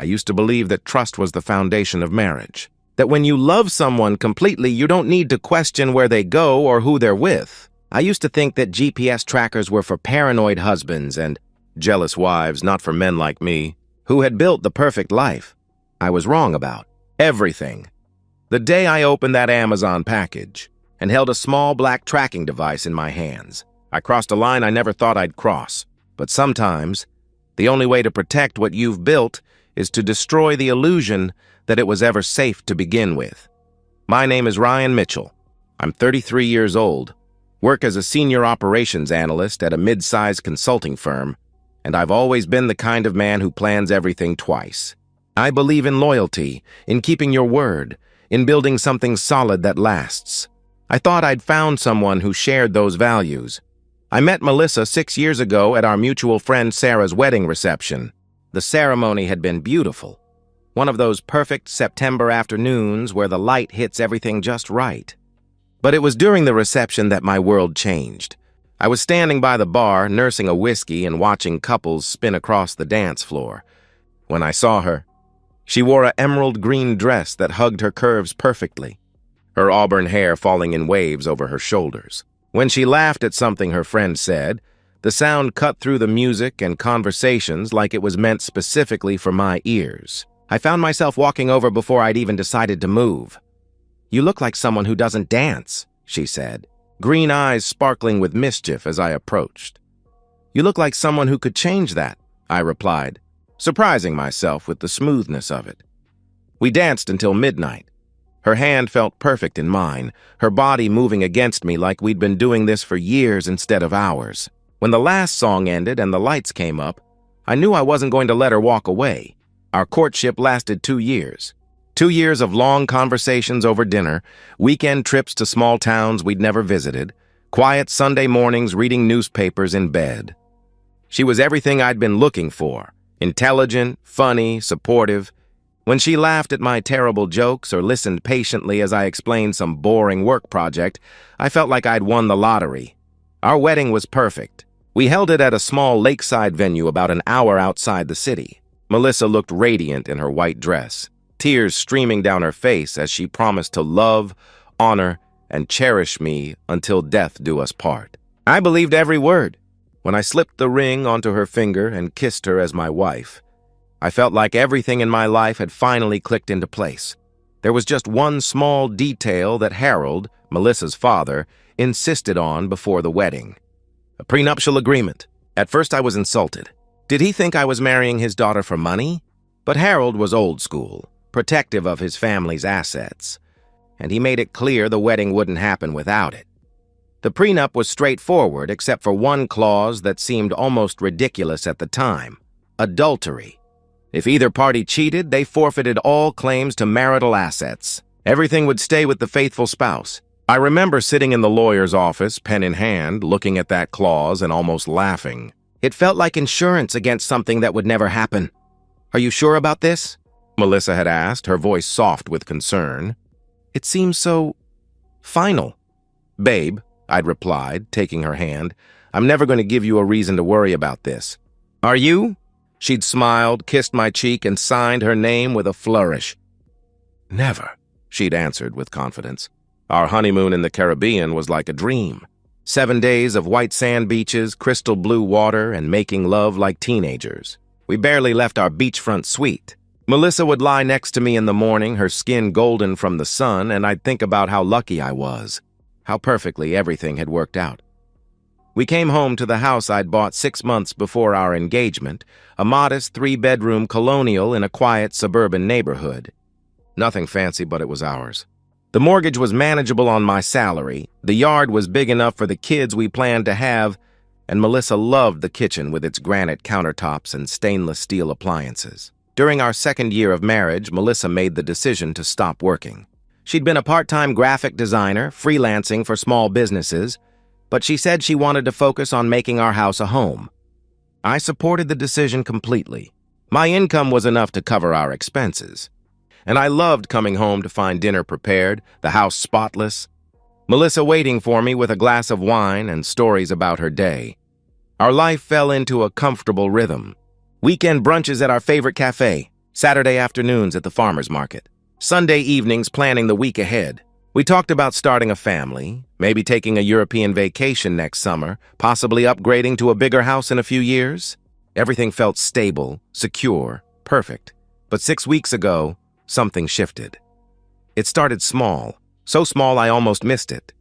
I used to believe that trust was the foundation of marriage. That when you love someone completely, you don't need to question where they go or who they're with. I used to think that GPS trackers were for paranoid husbands and jealous wives, not for men like me, who had built the perfect life. I was wrong about everything. The day I opened that Amazon package and held a small black tracking device in my hands, I crossed a line I never thought I'd cross. But sometimes, the only way to protect what you've built is to destroy the illusion that it was ever safe to begin with. My name is Ryan Mitchell. I'm 33 years old, work as a senior operations analyst at a mid-sized consulting firm, and I've always been the kind of man who plans everything twice. I believe in loyalty, in keeping your word, in building something solid that lasts. I thought I'd found someone who shared those values. I met Melissa 6 years ago at our mutual friend Sarah's wedding reception. The ceremony had been beautiful. One of those perfect September afternoons where the light hits everything just right. But it was during the reception that my world changed. I was standing by the bar, nursing a whiskey and watching couples spin across the dance floor. When I saw her, she wore an emerald green dress that hugged her curves perfectly, her auburn hair falling in waves over her shoulders. When she laughed at something her friend said, the sound cut through the music and conversations like it was meant specifically for my ears. I found myself walking over before I'd even decided to move. "You look like someone who doesn't dance," she said, green eyes sparkling with mischief as I approached. "You look like someone who could change that," I replied, surprising myself with the smoothness of it. We danced until midnight. Her hand felt perfect in mine, her body moving against me like we'd been doing this for years instead of hours. When the last song ended and the lights came up, I knew I wasn't going to let her walk away. Our courtship lasted 2 years. 2 years of long conversations over dinner, weekend trips to small towns we'd never visited, quiet Sunday mornings reading newspapers in bed. She was everything I'd been looking for: intelligent, funny, supportive. When she laughed at my terrible jokes or listened patiently as I explained some boring work project, I felt like I'd won the lottery. Our wedding was perfect. We held it at a small lakeside venue about an hour outside the city. Melissa looked radiant in her white dress, tears streaming down her face as she promised to love, honor, and cherish me until death do us part. I believed every word. When I slipped the ring onto her finger and kissed her as my wife, I felt like everything in my life had finally clicked into place. There was just one small detail that Harold, Melissa's father, insisted on before the wedding: a prenuptial agreement. At first I was insulted. Did he think I was marrying his daughter for money? But Harold was old school, protective of his family's assets, and he made it clear the wedding wouldn't happen without it. The prenup was straightforward except for one clause that seemed almost ridiculous at the time: adultery. If either party cheated, they forfeited all claims to marital assets. Everything would stay with the faithful spouse. I remember sitting in the lawyer's office, pen in hand, looking at that clause and almost laughing. It felt like insurance against something that would never happen. "Are you sure about this?" Melissa had asked, her voice soft with concern. "It seems so final." "Babe," I'd replied, taking her hand, "I'm never going to give you a reason to worry about this." "Are you?" She'd smiled, kissed my cheek, and signed her name with a flourish. "Never," she'd answered with confidence. Our honeymoon in the Caribbean was like a dream. 7 days of white sand beaches, crystal blue water, and making love like teenagers. We barely left our beachfront suite. Melissa would lie next to me in the morning, her skin golden from the sun, and I'd think about how lucky I was, how perfectly everything had worked out. We came home to the house I'd bought 6 months before our engagement, a modest 3-bedroom colonial in a quiet suburban neighborhood. Nothing fancy, but it was ours. The mortgage was manageable on my salary, the yard was big enough for the kids we planned to have, and Melissa loved the kitchen with its granite countertops and stainless steel appliances. During our 2nd year of marriage, Melissa made the decision to stop working. She'd been a part-time graphic designer, freelancing for small businesses, but she said she wanted to focus on making our house a home. I supported the decision completely. My income was enough to cover our expenses, and I loved coming home to find dinner prepared, the house spotless, Melissa waiting for me with a glass of wine and stories about her day. Our life fell into a comfortable rhythm. Weekend brunches at our favorite cafe, Saturday afternoons at the farmer's market. Sunday evenings planning the week ahead. We talked about starting a family, maybe taking a European vacation next summer, possibly upgrading to a bigger house in a few years. Everything felt stable, secure, perfect. But 6 weeks ago, something shifted. It started small, so small I almost missed it.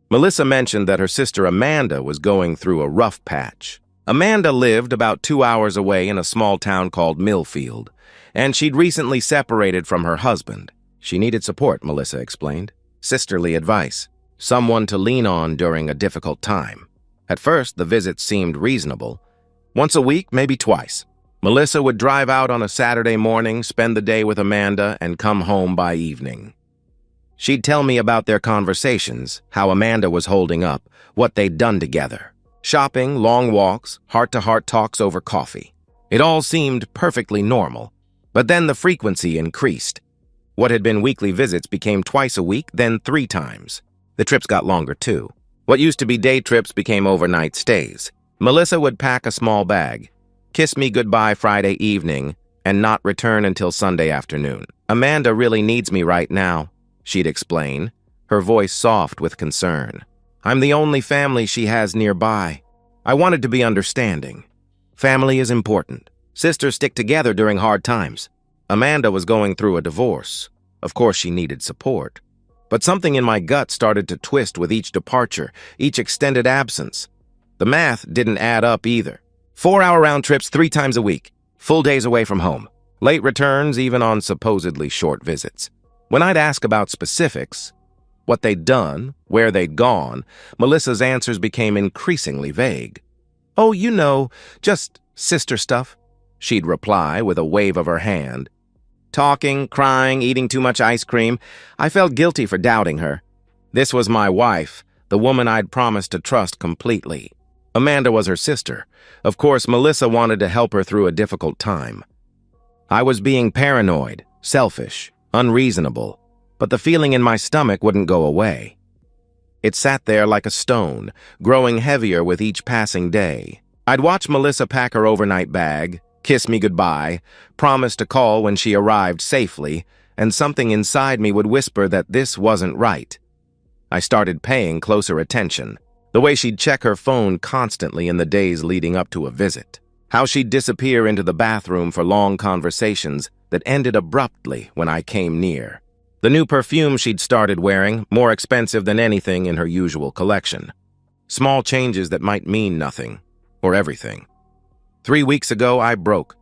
Melissa mentioned that her sister Amanda was going through a rough patch. Amanda lived about 2 hours away in a small town called Millfield, and she'd recently separated from her husband. She needed support, Melissa explained. Sisterly advice. Someone to lean on during a difficult time. At first, the visits seemed reasonable. Once a week, maybe twice. Melissa would drive out on a Saturday morning, spend the day with Amanda, and come home by evening. She'd tell me about their conversations, how Amanda was holding up, what they'd done together. Shopping, long walks, heart-to-heart talks over coffee. It all seemed perfectly normal. But then the frequency increased. What had been weekly visits became twice a week, then 3 times. The trips got longer, too. What used to be day trips became overnight stays. Melissa would pack a small bag, kiss me goodbye Friday evening, and not return until Sunday afternoon. Amanda really needs me right now, she'd explain, her voice soft with concern. I'm the only family she has nearby. I wanted to be understanding. Family is important. Sisters stick together during hard times. Amanda was going through a divorce. Of course, she needed support. But something in my gut started to twist with each departure, each extended absence. The math didn't add up either. 4-hour round trips 3 times a week, full days away from home, late returns even on supposedly short visits. When I'd ask about specifics, what they'd done, where they'd gone, Melissa's answers became increasingly vague. Oh, you know, just sister stuff, she'd reply with a wave of her hand. Talking, crying, eating too much ice cream. I felt guilty for doubting her. This was my wife, the woman I'd promised to trust completely. Amanda was her sister. Of course, Melissa wanted to help her through a difficult time. I was being paranoid, selfish, unreasonable, but the feeling in my stomach wouldn't go away. It sat there like a stone, growing heavier with each passing day. I'd watch Melissa pack her overnight bag, kiss me goodbye, promise to call when she arrived safely, and something inside me would whisper that this wasn't right. I started paying closer attention. The way she'd check her phone constantly in the days leading up to a visit. How she'd disappear into the bathroom for long conversations that ended abruptly when I came near. The new perfume she'd started wearing, more expensive than anything in her usual collection. Small changes that might mean nothing, or everything. 3 weeks ago, I broke.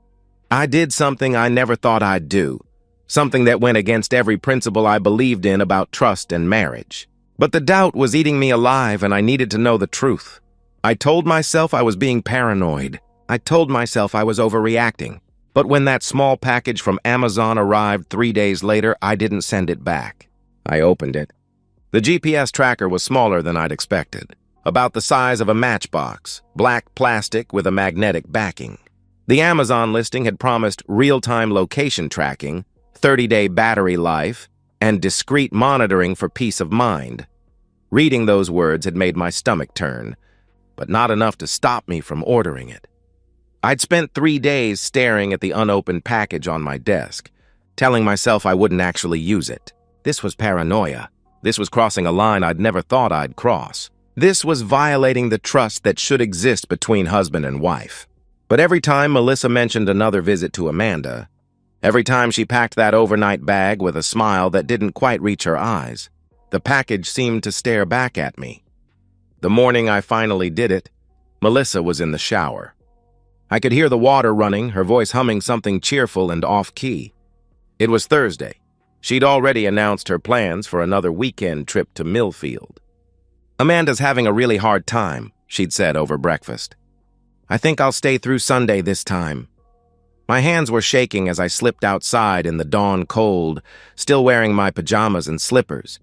I did something I never thought I'd do. Something that went against every principle I believed in about trust and marriage. But the doubt was eating me alive and I needed to know the truth. I told myself I was being paranoid. I told myself I was overreacting. But when that small package from Amazon arrived 3 days later, I didn't send it back. I opened it. The GPS tracker was smaller than I'd expected. About the size of a matchbox, black plastic with a magnetic backing. The Amazon listing had promised real-time location tracking, 30-day battery life, and discreet monitoring for peace of mind. Reading those words had made my stomach turn, but not enough to stop me from ordering it. I'd spent 3 days staring at the unopened package on my desk, telling myself I wouldn't actually use it. This was paranoia. This was crossing a line I'd never thought I'd cross. This was violating the trust that should exist between husband and wife. But every time Melissa mentioned another visit to Amanda, every time she packed that overnight bag with a smile that didn't quite reach her eyes, the package seemed to stare back at me. The morning I finally did it, Melissa was in the shower. I could hear the water running, her voice humming something cheerful and off-key. It was Thursday. She'd already announced her plans for another weekend trip to Millfield. Amanda's having a really hard time, she'd said over breakfast. I think I'll stay through Sunday this time. My hands were shaking as I slipped outside in the dawn cold, still wearing my pajamas and slippers.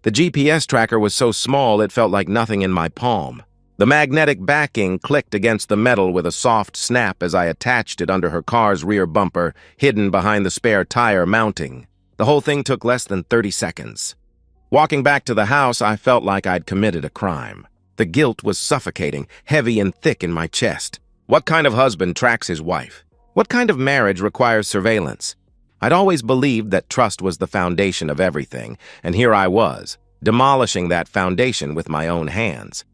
The GPS tracker was so small it felt like nothing in my palm. The magnetic backing clicked against the metal with a soft snap as I attached it under her car's rear bumper, hidden behind the spare tire mounting. The whole thing took less than 30 seconds. Walking back to the house, I felt like I'd committed a crime. The guilt was suffocating, heavy and thick in my chest. What kind of husband tracks his wife? What kind of marriage requires surveillance? I'd always believed that trust was the foundation of everything, and here I was, demolishing that foundation with my own hands.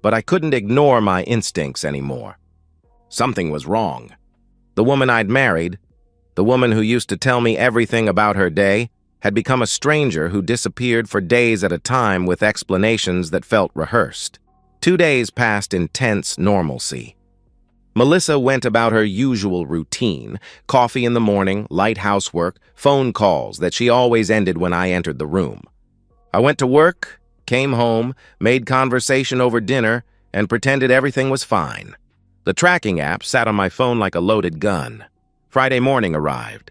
But I couldn't ignore my instincts anymore. Something was wrong. The woman I'd married, the woman who used to tell me everything about her day, had become a stranger who disappeared for days at a time with explanations that felt rehearsed. 2 days passed in tense normalcy. Melissa went about her usual routine, coffee in the morning, light housework, phone calls that she always ended when I entered the room. I went to work, came home, made conversation over dinner, and pretended everything was fine. The tracking app sat on my phone like a loaded gun. Friday morning arrived.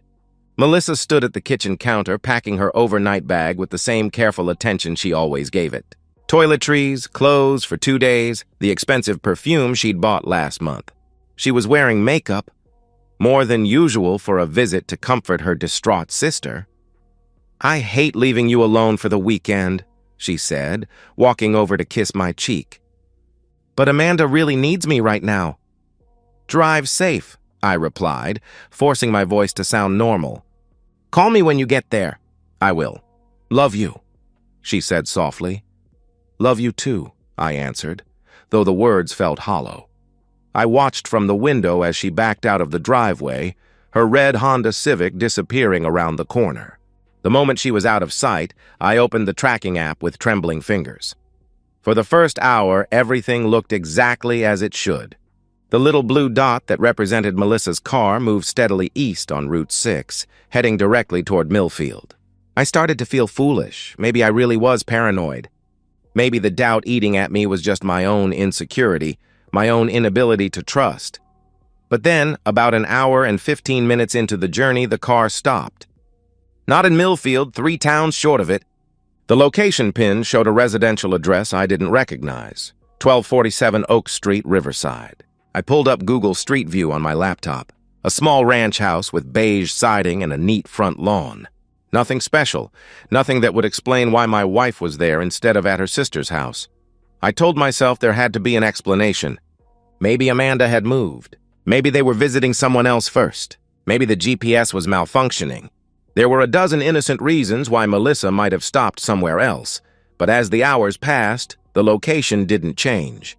Melissa stood at the kitchen counter, packing her overnight bag with the same careful attention she always gave it. Toiletries, clothes for 2 days, the expensive perfume she'd bought last month. She was wearing makeup, more than usual for a visit to comfort her distraught sister. "I hate leaving you alone for the weekend," she said, walking over to kiss my cheek. "But Amanda really needs me right now." "Drive safe," I replied, forcing my voice to sound normal. "Call me when you get there." "I will. Love you," she said softly. "Love you too," I answered, though the words felt hollow. I watched from the window as she backed out of the driveway, her red Honda Civic disappearing around the corner. The moment she was out of sight, I opened the tracking app with trembling fingers. For the first hour, everything looked exactly as it should. The little blue dot that represented Melissa's car moved steadily east on Route 6, heading directly toward Millfield. I started to feel foolish. Maybe I really was paranoid. Maybe the doubt eating at me was just my own insecurity, my own inability to trust. But then, about an hour and 15 minutes into the journey, the car stopped. Not in Millfield, 3 towns short of it. The location pin showed a residential address I didn't recognize, 1247 Oak Street, Riverside. I pulled up Google Street View on my laptop. A small ranch house with beige siding and a neat front lawn. Nothing special, nothing that would explain why my wife was there instead of at her sister's house. I told myself there had to be an explanation. Maybe Amanda had moved. Maybe they were visiting someone else first. Maybe the GPS was malfunctioning. There were a dozen innocent reasons why Melissa might have stopped somewhere else, but as the hours passed, the location didn't change.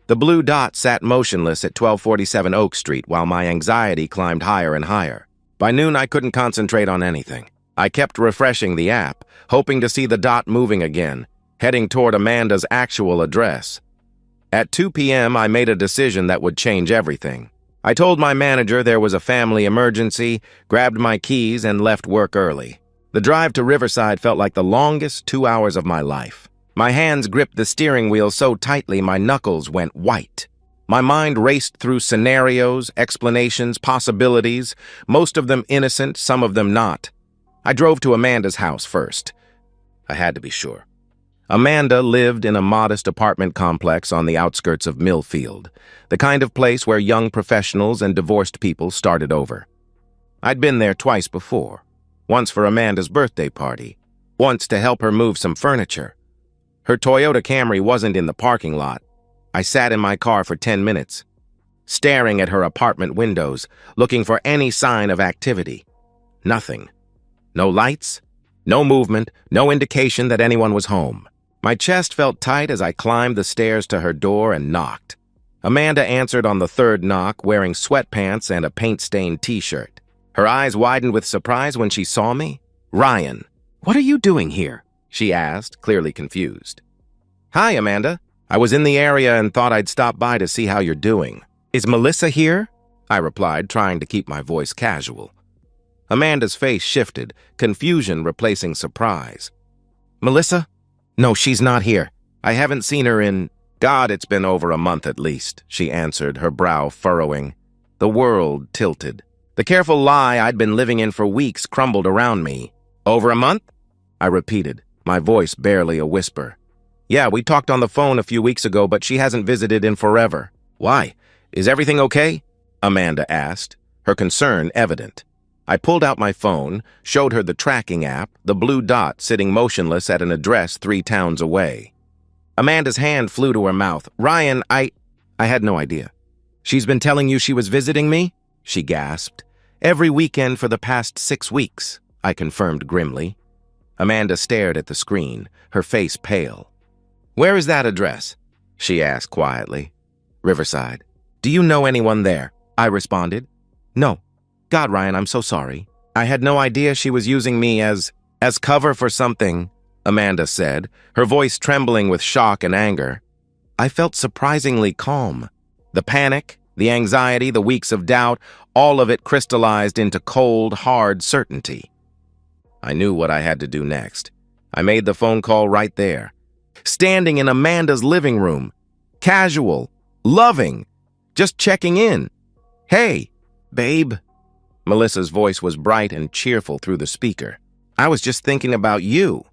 The blue dot sat motionless at 1247 Oak Street while my anxiety climbed higher and higher. By noon, I couldn't concentrate on anything. I kept refreshing the app, hoping to see the dot moving again, heading toward Amanda's actual address. At 2 p.m., I made a decision that would change everything. I told my manager there was a family emergency, grabbed my keys, and left work early. The drive to Riverside felt like the longest 2 hours of my life. My hands gripped the steering wheel so tightly my knuckles went white. My mind raced through scenarios, explanations, possibilities, most of them innocent, some of them not. I drove to Amanda's house first. I had to be sure. Amanda lived in a modest apartment complex on the outskirts of Millfield, the kind of place where young professionals and divorced people started over. I'd been there twice before, once for Amanda's birthday party, once to help her move some furniture. Her Toyota Camry wasn't in the parking lot. I sat in my car for 10 minutes, staring at her apartment windows, looking for any sign of activity. Nothing. No lights, no movement, no indication that anyone was home. My chest felt tight as I climbed the stairs to her door and knocked. Amanda answered on the third knock, wearing sweatpants and a paint-stained t-shirt. Her eyes widened with surprise when she saw me. "Ryan, what are you doing here?" she asked, clearly confused. "Hi, Amanda. I was in the area and thought I'd stop by to see how you're doing." "Is Melissa here?" I replied, trying to keep my voice casual. Amanda's face shifted, confusion replacing surprise. "Melissa? No, she's not here. I haven't seen her in... God, it's been over a month at least," she answered, her brow furrowing. The world tilted. The careful lie I'd been living in for weeks crumbled around me. "Over a month?" I repeated, my voice barely a whisper. "Yeah, we talked on the phone a few weeks ago, but she hasn't visited in forever." "Why? Is everything okay?" Amanda asked, her concern evident. I pulled out my phone, showed her the tracking app, the blue dot sitting motionless at an address 3 towns away. Amanda's hand flew to her mouth. "Ryan, I had no idea." "She's been telling you she was visiting me?" she gasped. Every weekend for the past 6 weeks, I confirmed grimly. Amanda stared at the screen, her face pale. Where is that address? She asked quietly. Riverside. Do you know anyone there? I responded. No. God, Ryan, I'm so sorry. I had no idea she was using me as cover for something, Amanda said, her voice trembling with shock and anger. I felt surprisingly calm. The panic, the anxiety, the weeks of doubt, all of it crystallized into cold, hard certainty. I knew what I had to do next. I made the phone call right there. Standing in Amanda's living room. Casual. Loving. Just checking in. Hey, babe. Melissa's voice was bright and cheerful through the speaker. I was just thinking about you.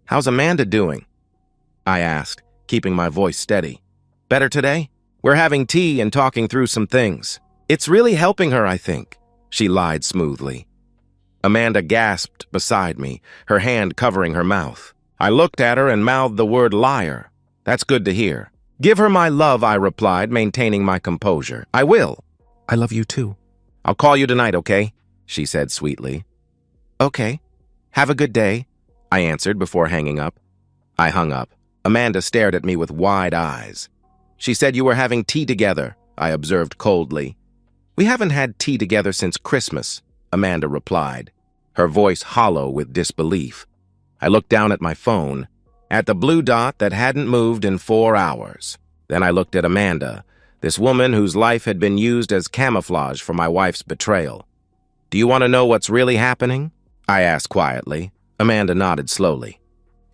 How's Amanda doing? I asked, keeping my voice steady. Better today? We're having tea and talking through some things. It's really helping her, I think, she lied smoothly. Amanda gasped beside me, her hand covering her mouth. I looked at her and mouthed the word liar. That's good to hear. Give her my love, I replied, maintaining my composure. I will. I love you too. I'll call you tonight, okay? She said sweetly. Okay. Have a good day, I answered before hanging up. I hung up. Amanda stared at me with wide eyes. She said you were having tea together, I observed coldly. We haven't had tea together since Christmas, Amanda replied, her voice hollow with disbelief. I looked down at my phone, at the blue dot that hadn't moved in 4 hours. Then I looked at Amanda, this woman whose life had been used as camouflage for my wife's betrayal. Do you want to know what's really happening? I asked quietly. Amanda nodded slowly.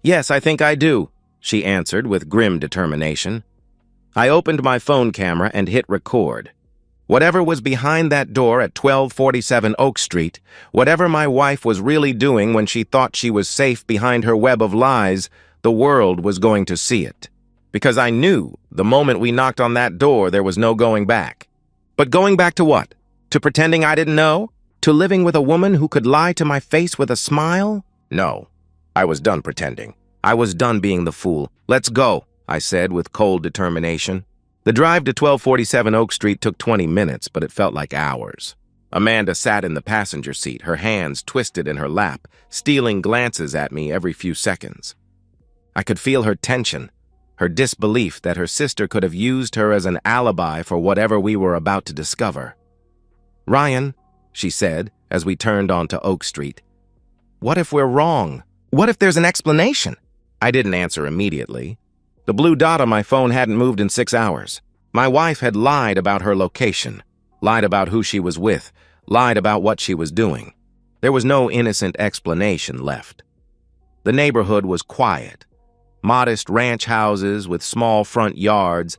Yes, I think I do, she answered with grim determination. I opened my phone camera and hit record. Whatever was behind that door at 1247 Oak Street, whatever my wife was really doing when she thought she was safe behind her web of lies, the world was going to see it. Because I knew the moment we knocked on that door, there was no going back. But going back to what? To pretending I didn't know? To living with a woman who could lie to my face with a smile? No. I was done pretending. I was done being the fool. Let's go, I said with cold determination. The drive to 1247 Oak Street took 20 minutes, but it felt like hours. Amanda sat in the passenger seat, her hands twisted in her lap, stealing glances at me every few seconds. I could feel her tension, her disbelief that her sister could have used her as an alibi for whatever we were about to discover. Ryan, she said as we turned onto Oak Street, what if we're wrong? What if there's an explanation? I didn't answer immediately. The blue dot on my phone hadn't moved in 6 hours. My wife had lied about her location, lied about who she was with, lied about what she was doing. There was no innocent explanation left. The neighborhood was quiet. Modest ranch houses with small front yards,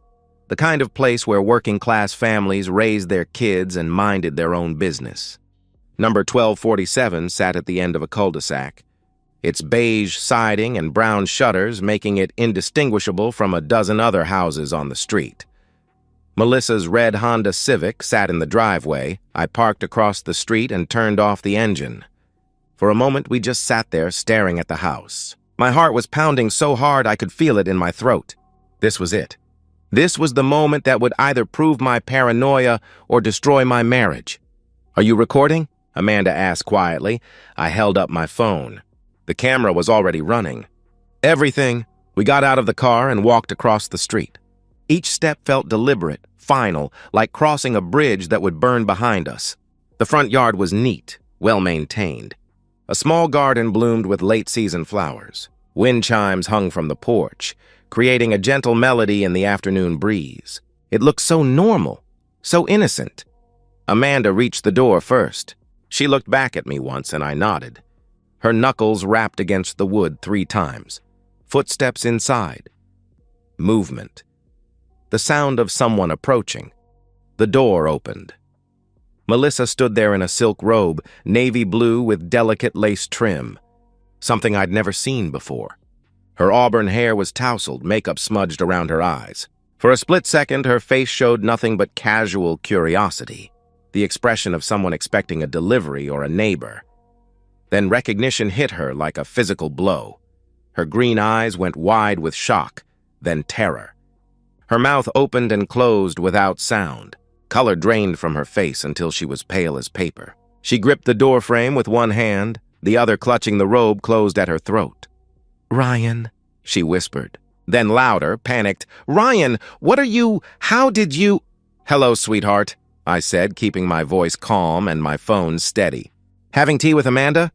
the kind of place where working-class families raised their kids and minded their own business. Number 1247 sat at the end of a cul-de-sac, its beige siding and brown shutters making it indistinguishable from a dozen other houses on the street. Melissa's red Honda Civic sat in the driveway. I parked across the street and turned off the engine. For a moment, we just sat there staring at the house. My heart was pounding so hard I could feel it in my throat. This was it. This was the moment that would either prove my paranoia or destroy my marriage. Are you recording? Amanda asked quietly. I held up my phone. The camera was already running. Everything. We got out of the car and walked across the street. Each step felt deliberate, final, like crossing a bridge that would burn behind us. The front yard was neat, well-maintained. A small garden bloomed with late-season flowers. Wind chimes hung from the porch, creating a gentle melody in the afternoon breeze. It looked so normal, so innocent. Amanda reached the door first. She looked back at me once and I nodded. Her knuckles rapped against the wood 3 times. Footsteps inside. Movement. The sound of someone approaching. The door opened. Melissa stood there in a silk robe, navy blue with delicate lace trim. Something I'd never seen before. Her auburn hair was tousled, makeup smudged around her eyes. For a split second, her face showed nothing but casual curiosity, the expression of someone expecting a delivery or a neighbor. Then recognition hit her like a physical blow. Her green eyes went wide with shock, then terror. Her mouth opened and closed without sound. Color drained from her face until she was pale as paper. She gripped the door frame with one hand, the other clutching the robe closed at her throat. "Ryan," she whispered. Then louder, panicked, "Ryan, what are you? How did you—" "Hello, sweetheart," I said, keeping my voice calm and my phone steady. "Having tea with Amanda?"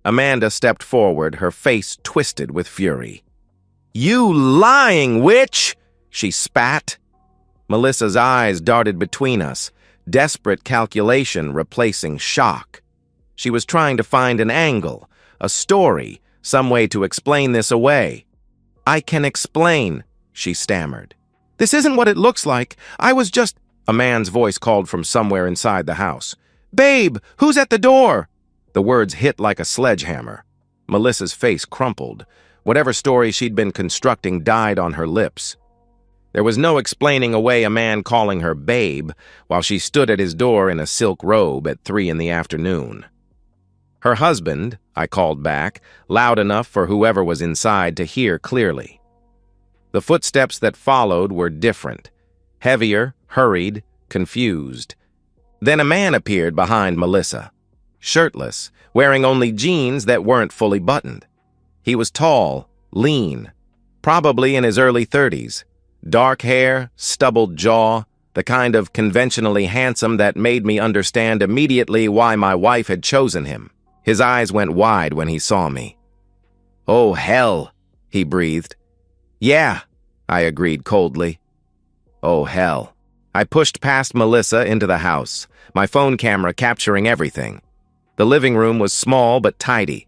Amanda stepped forward, her face twisted with fury. "You lying witch!" she spat. Melissa's eyes darted between us, desperate calculation replacing shock. She was trying to find an angle, a story, some way to explain this away. "I can explain," she stammered. "This isn't what it looks like. I was just—" A man's voice called from somewhere inside the house. "Babe, who's at the door?" The words hit like a sledgehammer. Melissa's face crumpled. Whatever story she'd been constructing died on her lips. There was no explaining away a man calling her babe while she stood at his door in a silk robe at 3 in the afternoon. "Her husband," I called back, loud enough for whoever was inside to hear clearly. The footsteps that followed were different, heavier, hurried, confused. Then a man appeared behind Melissa, shirtless, wearing only jeans that weren't fully buttoned. He was tall, lean, probably in his early 30s. Dark hair, stubbled jaw, the kind of conventionally handsome that made me understand immediately why my wife had chosen him. His eyes went wide when he saw me. "Oh, hell," he breathed. "Yeah," I agreed coldly. "Oh, hell." I pushed past Melissa into the house, my phone camera capturing everything. The living room was small but tidy,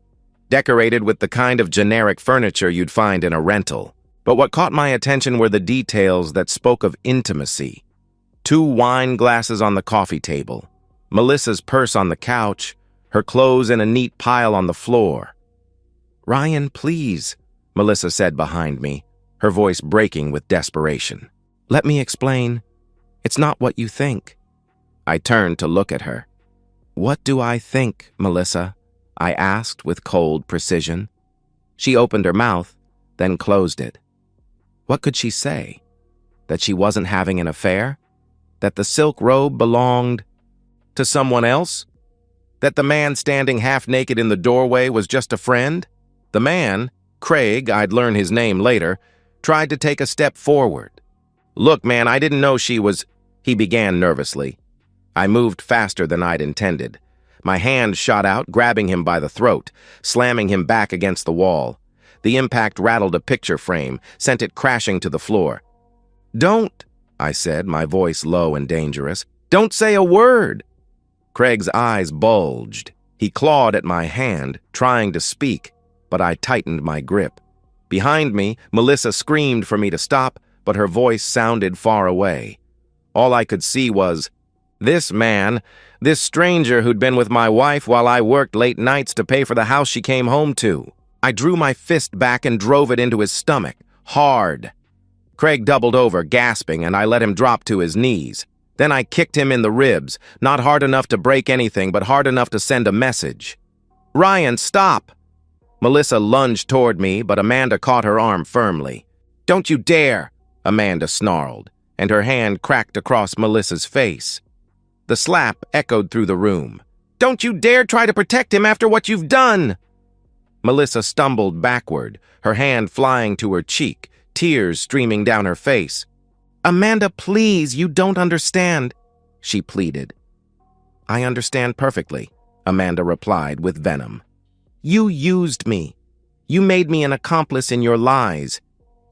decorated with the kind of generic furniture you'd find in a rental. But what caught my attention were the details that spoke of intimacy. 2 wine glasses on the coffee table, Melissa's purse on the couch, her clothes in a neat pile on the floor. "Ryan, please," Melissa said behind me, her voice breaking with desperation. "Let me explain. It's not what you think." I turned to look at her. "What do I think, Melissa?" I asked with cold precision. She opened her mouth, then closed it. What could she say? That she wasn't having an affair? That the silk robe belonged to someone else? That the man standing half-naked in the doorway was just a friend? The man, Craig, I'd learn his name later, tried to take a step forward. "Look, man, I didn't know she was—" he began nervously. I moved faster than I'd intended. My hand shot out, grabbing him by the throat, slamming him back against the wall. The impact rattled a picture frame, sent it crashing to the floor. "Don't," I said, my voice low and dangerous. "Don't say a word." Craig's eyes bulged. He clawed at my hand, trying to speak, but I tightened my grip. Behind me, Melissa screamed for me to stop, but her voice sounded far away. All I could see was, this man, this stranger who'd been with my wife while I worked late nights to pay for the house she came home to. I drew my fist back and drove it into his stomach, hard. Craig doubled over, gasping, and I let him drop to his knees. Then I kicked him in the ribs, not hard enough to break anything, but hard enough to send a message. "Ryan, stop!" Melissa lunged toward me, but Amanda caught her arm firmly. "Don't you dare!" Amanda snarled, and her hand cracked across Melissa's face. The slap echoed through the room. "Don't you dare try to protect him after what you've done!" Melissa stumbled backward, her hand flying to her cheek, tears streaming down her face. "Amanda, please, you don't understand," she pleaded. "I understand perfectly," Amanda replied with venom. "You used me. You made me an accomplice in your lies.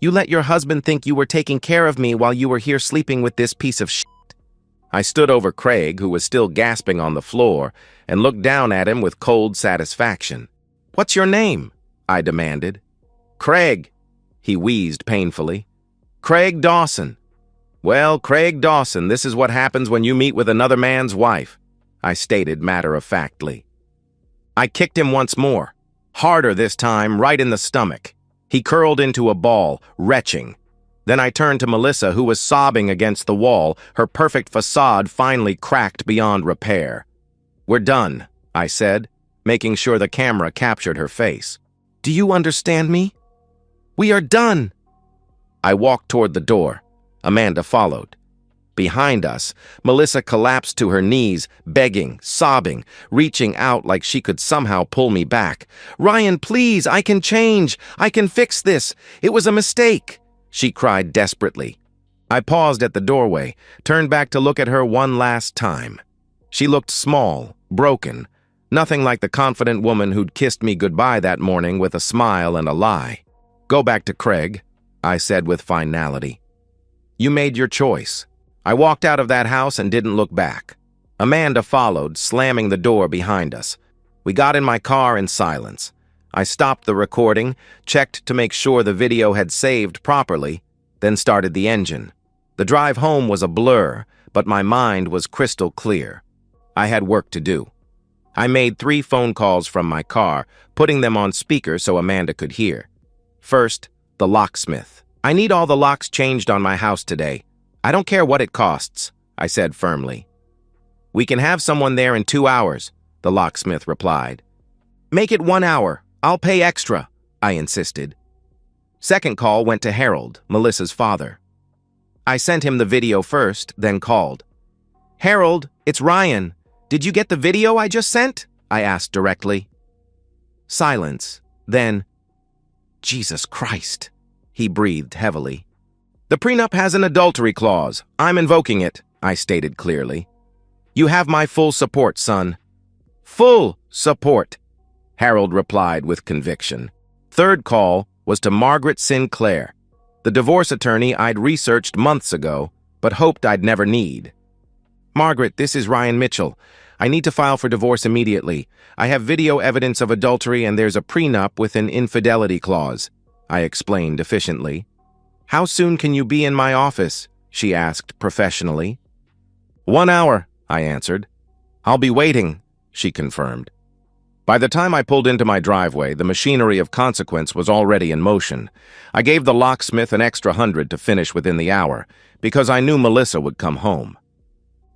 You let your husband think you were taking care of me while you were here sleeping with this piece of shit." I stood over Craig, who was still gasping on the floor, and looked down at him with cold satisfaction. "What's your name?" I demanded. "Craig," he wheezed painfully. "Craig Dawson." "Well, Craig Dawson, this is what happens when you meet with another man's wife," I stated matter-of-factly. I kicked him once more, harder this time, right in the stomach. He curled into a ball, retching. Then I turned to Melissa, who was sobbing against the wall, her perfect facade finally cracked beyond repair. "We're done," I said, making sure the camera captured her face. "Do you understand me? We are done." I walked toward the door. Amanda followed. Behind us, Melissa collapsed to her knees, begging, sobbing, reaching out like she could somehow pull me back. "Ryan, please, I can change. I can fix this. It was a mistake," she cried desperately. I paused at the doorway, turned back to look at her one last time. She looked small, broken, nothing like the confident woman who'd kissed me goodbye that morning with a smile and a lie. "Go back to Craig," I said with finality. "You made your choice." I walked out of that house and didn't look back. Amanda followed, slamming the door behind us. We got in my car in silence. I stopped the recording, checked to make sure the video had saved properly, then started the engine. The drive home was a blur, but my mind was crystal clear. I had work to do. I made 3 phone calls from my car, putting them on speaker so Amanda could hear. First, the locksmith. "I need all the locks changed on my house today. I don't care what it costs," I said firmly. "We can have someone there in 2 hours," the locksmith replied. "Make it 1 hour. I'll pay extra," I insisted. Second call went to Harold, Melissa's father. I sent him the video first, then called. "Harold, it's Ryan. Did you get the video I just sent?" I asked directly. Silence. Then, "Jesus Christ," he breathed heavily. "The prenup has an adultery clause. I'm invoking it," I stated clearly. "You have my full support, son." "Full support," Harold replied with conviction. Third call was to Margaret Sinclair, the divorce attorney I'd researched months ago, but hoped I'd never need. "Margaret, this is Ryan Mitchell. I need to file for divorce immediately. I have video evidence of adultery and there's a prenup with an infidelity clause," I explained efficiently. "How soon can you be in my office?" she asked professionally. 1 hour, I answered. "I'll be waiting," she confirmed. By the time I pulled into my driveway, the machinery of consequence was already in motion. I gave the locksmith an extra 100 to finish within the hour, because I knew Melissa would come home.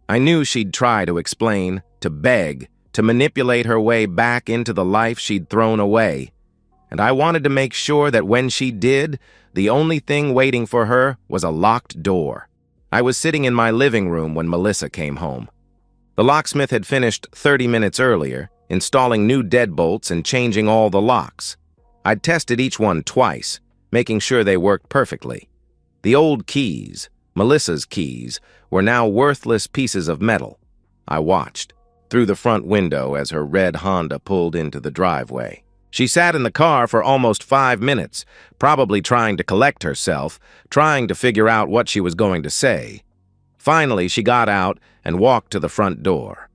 I knew she'd try to explain, to beg, to manipulate her way back into the life she'd thrown away. And I wanted to make sure that when she did, the only thing waiting for her was a locked door. I was sitting in my living room when Melissa came home. The locksmith had finished 30 minutes earlier, installing new deadbolts and changing all the locks. I'd tested each one twice, making sure they worked perfectly. The old keys, Melissa's keys, were now worthless pieces of metal. I watched through the front window as her red Honda pulled into the driveway. She sat in the car for almost 5 minutes, probably trying to collect herself, trying to figure out what she was going to say. Finally, she got out and walked to the front door.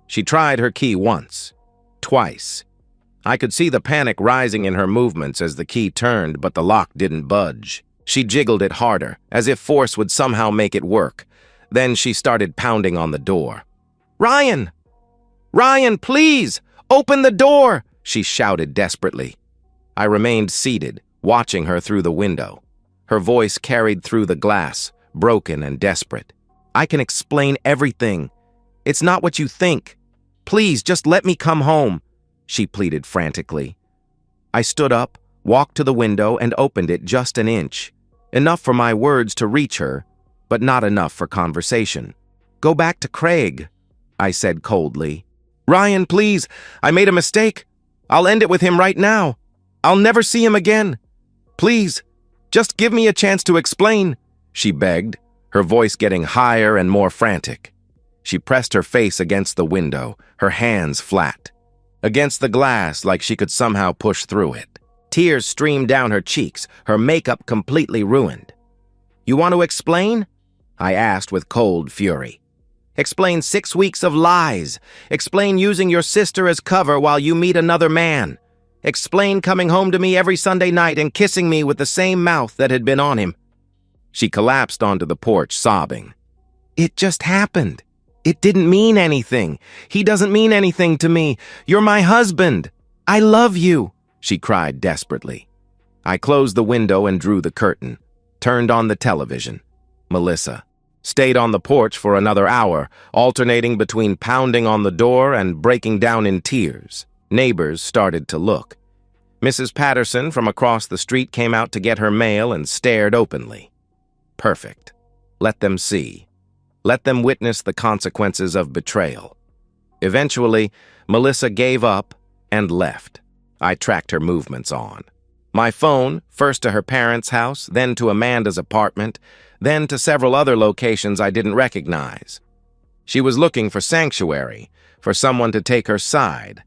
She tried her key once, twice. I could see the panic rising in her movements as the key turned, but the lock didn't budge. She jiggled it harder, as if force would somehow make it work. Then she started pounding on the door. "Ryan! Ryan, please! Open the door!" she shouted desperately. I remained seated, watching her through the window. Her voice carried through the glass, broken and desperate. "I can explain everything. It's not what you think. Please, just let me come home," she pleaded frantically. I stood up, walked to the window, and opened it just an inch. Enough for my words to reach her, but not enough for conversation. "Go back to Craig," I said coldly. "Ryan, please, I made a mistake. I'll end it with him right now. I'll never see him again. Please, just give me a chance to explain," she begged, her voice getting higher and more frantic. She pressed her face against the window, her hands flat, against the glass like she could somehow push through it. Tears streamed down her cheeks, her makeup completely ruined. "You want to explain?" I asked with cold fury. "Explain 6 weeks of lies. Explain using your sister as cover while you meet another man. Explain coming home to me every Sunday night and kissing me with the same mouth that had been on him." She collapsed onto the porch, sobbing. "It just happened. It didn't mean anything. He doesn't mean anything to me. You're my husband. I love you," she cried desperately. I closed the window and drew the curtain, turned on the television. Melissa stayed on the porch for another hour, alternating between pounding on the door and breaking down in tears. Neighbors started to look. Mrs. Patterson from across the street came out to get her mail and stared openly. Perfect. Let them see. Let them witness the consequences of betrayal. Eventually, Melissa gave up and left. I tracked her movements on my phone, first to her parents' house, then to Amanda's apartment, then to several other locations I didn't recognize. She was looking for sanctuary, for someone to take her side,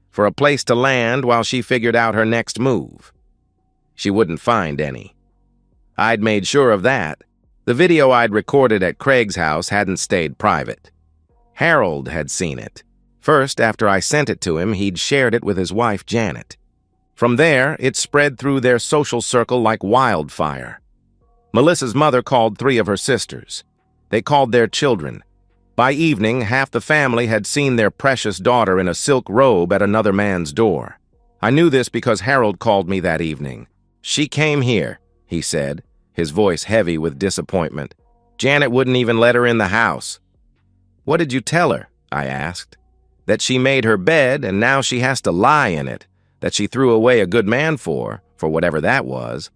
for a place to land while she figured out her next move. She wouldn't find any. I'd made sure of that. The video I'd recorded at Craig's house hadn't stayed private. Harold had seen it. First, after I sent it to him, he'd shared it with his wife, Janet. From there, it spread through their social circle like wildfire. Melissa's mother called 3 of her sisters. They called their children. By evening, half the family had seen their precious daughter in a silk robe at another man's door. I knew this because Harold called me that evening. "She came here," he said, his voice heavy with disappointment. "Janet wouldn't even let her in the house." "What did you tell her?" I asked. "That she made her bed and now she has to lie in it. That she threw away a good man for whatever that was.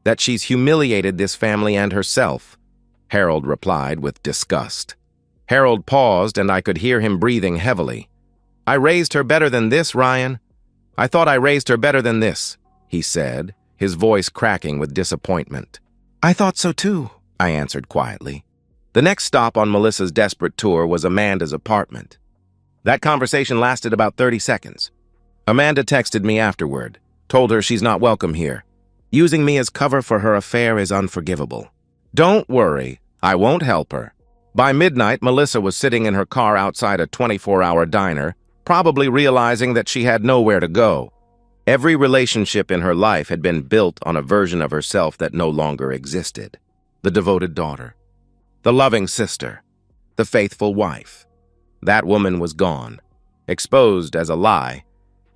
That she's humiliated this family and herself," Harold replied with disgust. Harold paused and I could hear him breathing heavily. "I raised her better than this, Ryan. I thought I raised her better than this," he said, his voice cracking with disappointment. "I thought so too," I answered quietly. The next stop on Melissa's desperate tour was Amanda's apartment. That conversation lasted about 30 seconds. Amanda texted me afterward, told her she's not welcome here. Using me as cover for her affair is unforgivable. "Don't worry, I won't help her." By midnight, Melissa was sitting in her car outside a 24-hour diner, probably realizing that she had nowhere to go. Every relationship in her life had been built on a version of herself that no longer existed. The devoted daughter, the loving sister, the faithful wife. That woman was gone, exposed as a lie,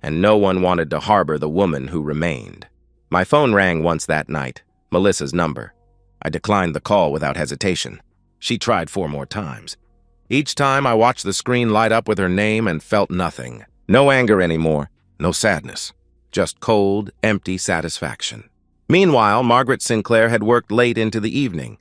and no one wanted to harbor the woman who remained. My phone rang once that night, Melissa's number. I declined the call without hesitation. She tried 4 more times. Each time I watched the screen light up with her name and felt nothing. No anger anymore, no sadness, just cold, empty satisfaction. Meanwhile, Margaret Sinclair had worked late into the evening.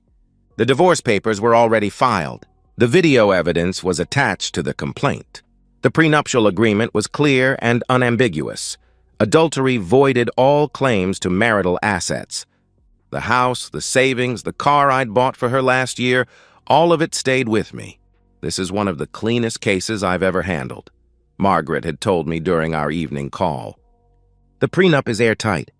The divorce papers were already filed. The video evidence was attached to the complaint. The prenuptial agreement was clear and unambiguous. Adultery voided all claims to marital assets. The house, the savings, the car I'd bought for her last year, all of it stayed with me. "This is one of the cleanest cases I've ever handled," Margaret had told me during our evening call. "The prenup is airtight.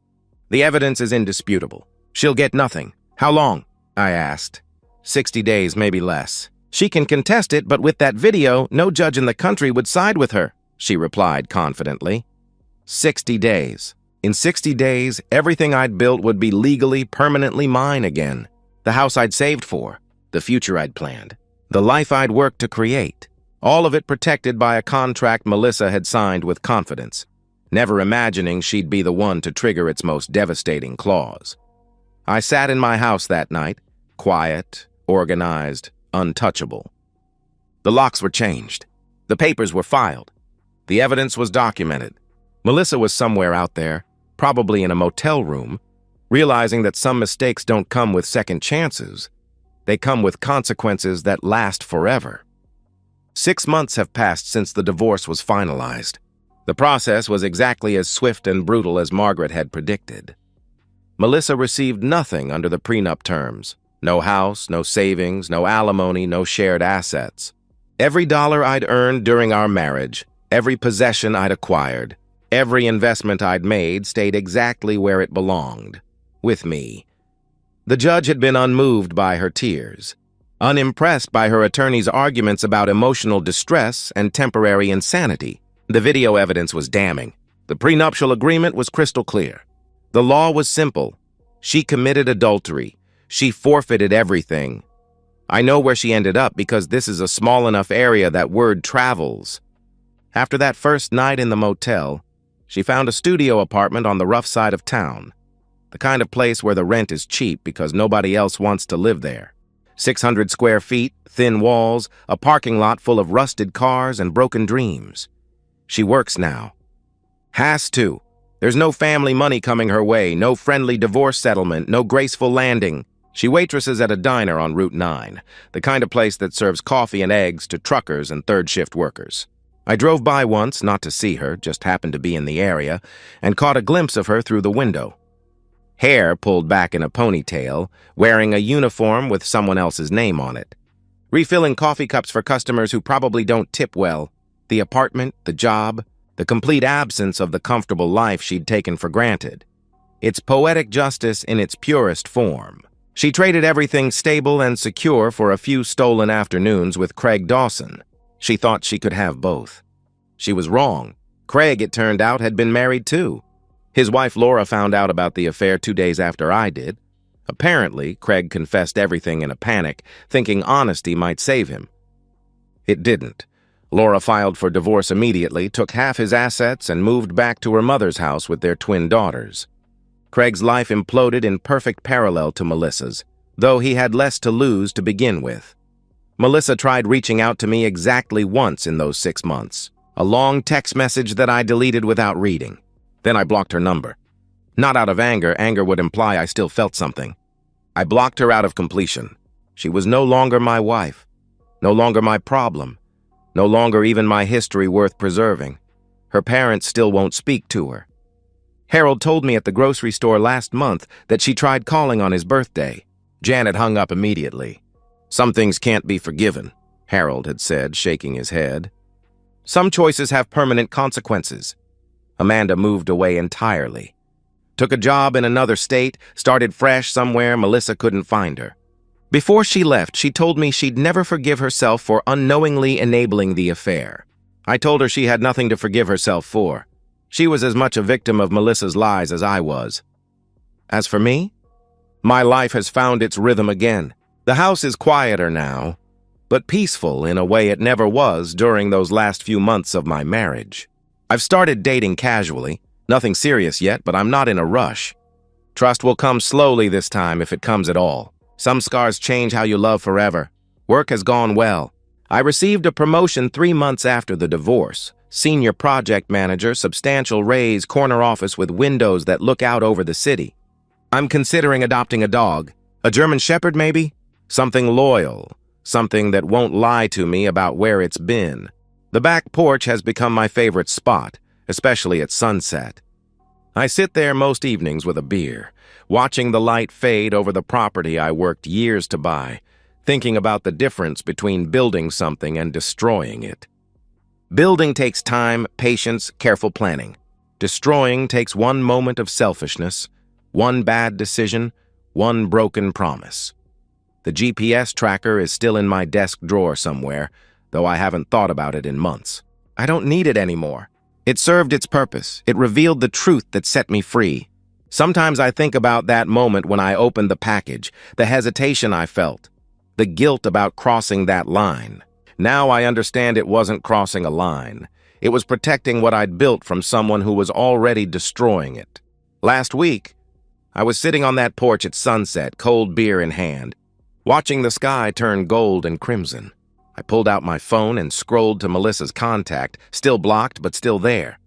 The evidence is indisputable. She'll get nothing." "How long?" I asked. 60 days, maybe less. "She can contest it, but with that video, no judge in the country would side with her," she replied confidently. 60 days. In 60 days, everything I'd built would be legally, permanently mine again. The house I'd saved for, the future I'd planned, the life I'd worked to create. All of it protected by a contract Melissa had signed with confidence, never imagining she'd be the one to trigger its most devastating clause. I sat in my house that night, quiet, organized, untouchable. The locks were changed. The papers were filed. The evidence was documented. Melissa was somewhere out there, probably in a motel room, realizing that some mistakes don't come with second chances. They come with consequences that last forever. 6 months have passed since the divorce was finalized. The process was exactly as swift and brutal as Margaret had predicted. Melissa received nothing under the prenup terms. No house, no savings, no alimony, no shared assets. Every dollar I'd earned during our marriage, every possession I'd acquired, every investment I'd made stayed exactly where it belonged, with me. The judge had been unmoved by her tears, unimpressed by her attorney's arguments about emotional distress and temporary insanity. The video evidence was damning. The prenuptial agreement was crystal clear. The law was simple. She committed adultery. She forfeited everything. I know where she ended up because this is a small enough area that word travels. After that first night in the motel, she found a studio apartment on the rough side of town, the kind of place where the rent is cheap because nobody else wants to live there. 600 square feet, thin walls, a parking lot full of rusted cars and broken dreams. She works now. Has to. There's no family money coming her way, no friendly divorce settlement, no graceful landing. She waitresses at a diner on Route 9, the kind of place that serves coffee and eggs to truckers and third-shift workers. I drove by once, not to see her, just happened to be in the area, and caught a glimpse of her through the window. Hair pulled back in a ponytail, wearing a uniform with someone else's name on it. Refilling coffee cups for customers who probably don't tip well. The apartment, the job, the complete absence of the comfortable life she'd taken for granted. It's poetic justice in its purest form. She traded everything stable and secure for a few stolen afternoons with Craig Dawson. She thought she could have both. She was wrong. Craig, it turned out, had been married too. His wife Laura found out about the affair 2 days after I did. Apparently, Craig confessed everything in a panic, thinking honesty might save him. It didn't. Laura filed for divorce immediately, took half his assets, and moved back to her mother's house with their twin daughters. Craig's life imploded in perfect parallel to Melissa's, though he had less to lose to begin with. Melissa tried reaching out to me exactly once in those 6 months, a long text message that I deleted without reading. Then I blocked her number. Not out of anger, anger would imply I still felt something. I blocked her out of completion. She was no longer my wife, no longer my problem, no longer even my history worth preserving. Her parents still won't speak to her. Harold told me at the grocery store last month that she tried calling on his birthday. Janet hung up immediately. Some things can't be forgiven, Harold had said, shaking his head. Some choices have permanent consequences. Amanda moved away entirely. Took a job in another state, started fresh somewhere Melissa couldn't find her. Before she left, she told me she'd never forgive herself for unknowingly enabling the affair. I told her she had nothing to forgive herself for. She was as much a victim of Melissa's lies as I was. As for me, my life has found its rhythm again. The house is quieter now, but peaceful in a way it never was during those last few months of my marriage. I've started dating casually, nothing serious yet, but I'm not in a rush. Trust will come slowly this time if it comes at all. Some scars change how you love forever. Work has gone well. I received a promotion 3 months after the divorce. Senior project manager, substantial raise, corner office with windows that look out over the city. I'm considering adopting a dog. A German Shepherd, maybe? Something loyal. Something that won't lie to me about where it's been. The back porch has become my favorite spot, especially at sunset. I sit there most evenings with a beer, watching the light fade over the property I worked years to buy, thinking about the difference between building something and destroying it. Building takes time, patience, careful planning. Destroying takes one moment of selfishness, one bad decision, one broken promise. The GPS tracker is still in my desk drawer somewhere, though I haven't thought about it in months. I don't need it anymore. It served its purpose. It revealed the truth that set me free. Sometimes I think about that moment when I opened the package, the hesitation I felt, the guilt about crossing that line. Now I understand it wasn't crossing a line. It was protecting what I'd built from someone who was already destroying it. Last week, I was sitting on that porch at sunset, cold beer in hand, watching the sky turn gold and crimson. I pulled out my phone and scrolled to Melissa's contact, still blocked but still there.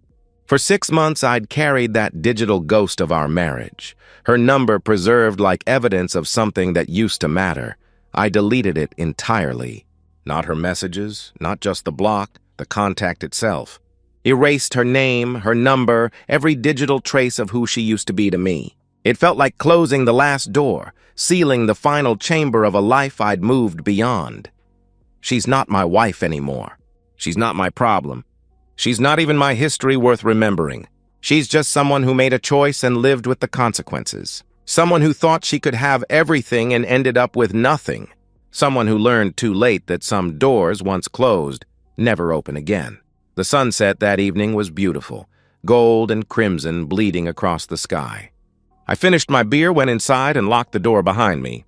For 6 months, I'd carried that digital ghost of our marriage, her number preserved like evidence of something that used to matter. I deleted it entirely. Not her messages, not just the block, the contact itself. Erased her name, her number, every digital trace of who she used to be to me. It felt like closing the last door, sealing the final chamber of a life I'd moved beyond. She's not my wife anymore. She's not my problem. She's not even my history worth remembering. She's just someone who made a choice and lived with the consequences. Someone who thought she could have everything and ended up with nothing. Someone who learned too late that some doors, once closed, never open again. The sunset that evening was beautiful, gold and crimson bleeding across the sky. I finished my beer, went inside, and locked the door behind me.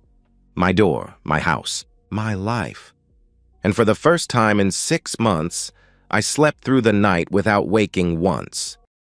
My door, my house, my life. And for the first time in 6 months, I slept through the night without waking once.